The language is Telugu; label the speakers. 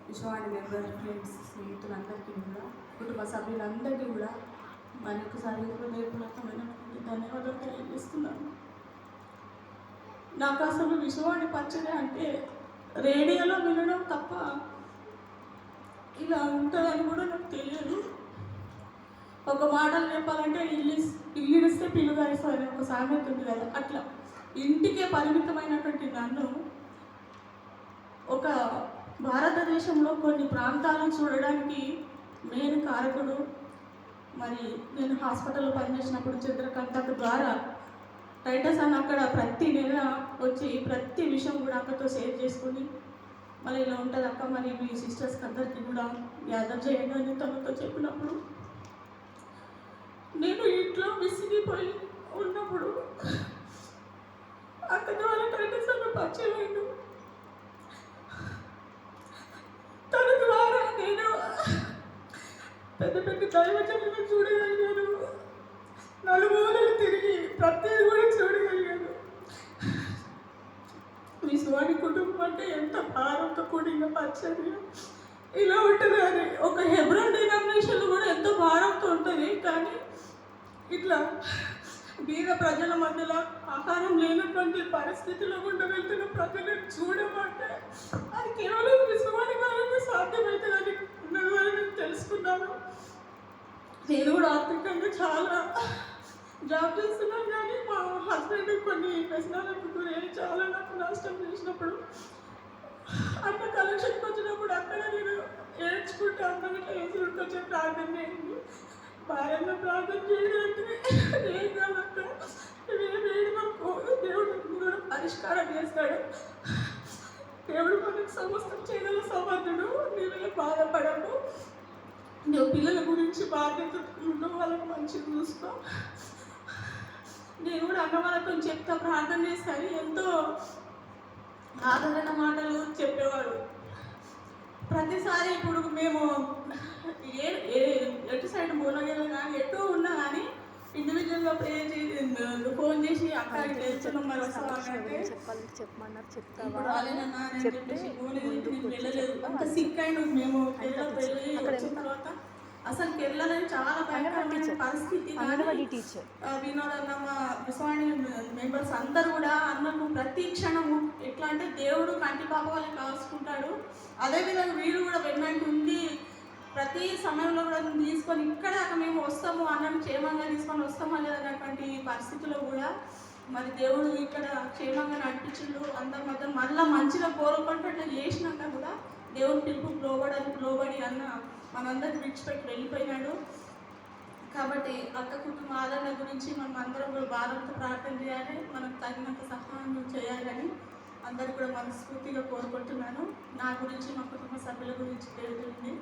Speaker 1: విశ్వాని మెంబర్ ఫ్రెండ్స్ స్నేహితులందరికీ కూడా కుటుంబ సభ్యులందరికీ కూడా మరొకసారి హృదయపూర్వకమైన ధన్యవాదాలు తెలియజేస్తున్నాను. నాకు అసలు విశ్వాని పచ్చడి అంటే రేడియోలో వినడం తప్ప ఇలా ఉంటుందని కూడా నాకు తెలియదు. ఒక మాటలు చెప్పాలంటే ఇల్లిడిస్తే పిల్లుగారిస్తా అనే ఒక సామెత ఉంది కదా, అట్లా ఇంటికే పరిమితమైనటువంటి నన్ను ఒక భారతదేశంలో కొన్ని ప్రాంతాలను చూడడానికి మెయిన్ కారకుడు. మరి నేను హాస్పిటల్లో పనిచేసినప్పుడు చంద్రకాంత్ ద్వారా టైటస్ అన్న అక్కడ ప్రతి నెల వచ్చి ప్రతి విషయం కూడా అక్కతో షేర్ చేసుకుని మళ్ళీ ఇలా ఉంటుంది అక్క, మరి మీ సిస్టర్స్కి అందరికీ కూడా గ్యాదర్ చేయండి అని తనతో చెప్పినప్పుడు నేను ఇంట్లో విసిగిపోయి ఉన్నప్పుడు అక్క ద్వారా టైటస్ అన్న పరిచయం అయింది. తన ద్వారా నేను పెద్ద పెద్ద దైవజనులను చూడగలిగాను, నలుమూలలు తిరిగి ప్రతిదీ కూడా చూడగలిగాను. విశ్వాని కుటుంబం అంటే ఎంత భారంతో కూడిన పచ్చడి ఇలా ఉంటుంది అని ఒక హెబ్రోన్ డినామినేషన్లో కూడా ఎంతో భారంతో ఉంటుంది. కానీ ఇట్లా బీద ప్రజల మధ్యలో ఆహారం లేనటువంటి పరిస్థితిలో గుండా వెళ్తున్న ప్రజలను చూడమంటే అది కేవలం విశ్వాని వల్లనే సాధ్యమవుతుందని నేను తెలుసుకున్నాను. నేను కూడా ఆర్థికంగా చాలా జాబ్ చేస్తున్నాను, కానీ మా హస్బెండ్ కొన్ని వ్యసనాలకు గురయ్యి చాలా నాకు నష్టం చేసినప్పుడు అన్న కలెక్షన్కి వచ్చినప్పుడు అక్కడ నేను ఏడ్చుకుంటే అన్నగిట్లా ఏసుకుంటూ వచ్చే ప్రార్థన చేయండి, భార్యలో ప్రార్థన చేయడానికి ఏం కాదంటే వేడి మనకు దేవుడు కూడా పరిష్కారం చేస్తాడు. దేవుడు మనకు సమస్తం చేయగల సమర్థుడు. నీవే బాధపడము, నువ్వు పిల్లల గురించి బాధ్యత ఉన్న వాళ్ళని మంచిగా చూసుకో. నేను కూడా అన్న వాళ్ళతో చెప్తా ప్రార్థన చేస్తాను. ఎంతో ఆదరణ మాటలు చెప్పేవాడు. ప్రతిసారి ఇప్పుడు మేము ఎటు సైడ్ మూలగేలు కానీ ఎటు ఉన్నా కానీ ఇండివిజువల్గా ప్రేయర్ చేసి ఫోన్ చేసి అక్కడ చేస్తున్నాం మరి వస్తామంటే ఇప్పుడు వాళ్ళేనన్నా అని చెప్పేసి వెళ్ళలేదు. అంత సిక్ అయిన మేము పెళ్ళి వచ్చిన తర్వాత అసలు కేరళలో చాలా భయంకరమైన పరిస్థితి. వినోద్ అన్న మా విశ్వాని మెంబర్స్ అందరూ కూడా అన్నకు ప్రతి క్షణము ఎట్లా అంటే దేవుడు కంటి పాప వాళ్ళని కాల్చుకుంటాడు. అదేవిధంగా వీడు కూడా వెన్నంటి ఉండి ప్రతి సమయంలో కూడా తీసుకొని ఇక్కడ మేము వస్తాము అన్నను క్షేమంగా తీసుకొని వస్తామా లేదన్నటువంటి పరిస్థితుల్లో కూడా మరి దేవుడు ఇక్కడ క్షేమంగా నడిపించిండు. అందరి మధ్య మళ్ళీ మంచిగా కోరుకుంటే చేసినాక కూడా దేవుని పిలుపు లోబడి అన్న మనందరికీ విడిచిపెట్టి వెళ్ళిపోయినాడు. కాబట్టి అక్క కుటుంబ ఆదరణ గురించి మనం అందరం కూడా బాధతో ప్రార్థన చేయాలి, మనకు తగినంత సహాయం చేయాలని అందరూ కూడా మనస్ఫూర్తిగా కోరుకుంటున్నాను. నా గురించి మా కుటుంబ సభ్యుల గురించి తెలియజేయండి.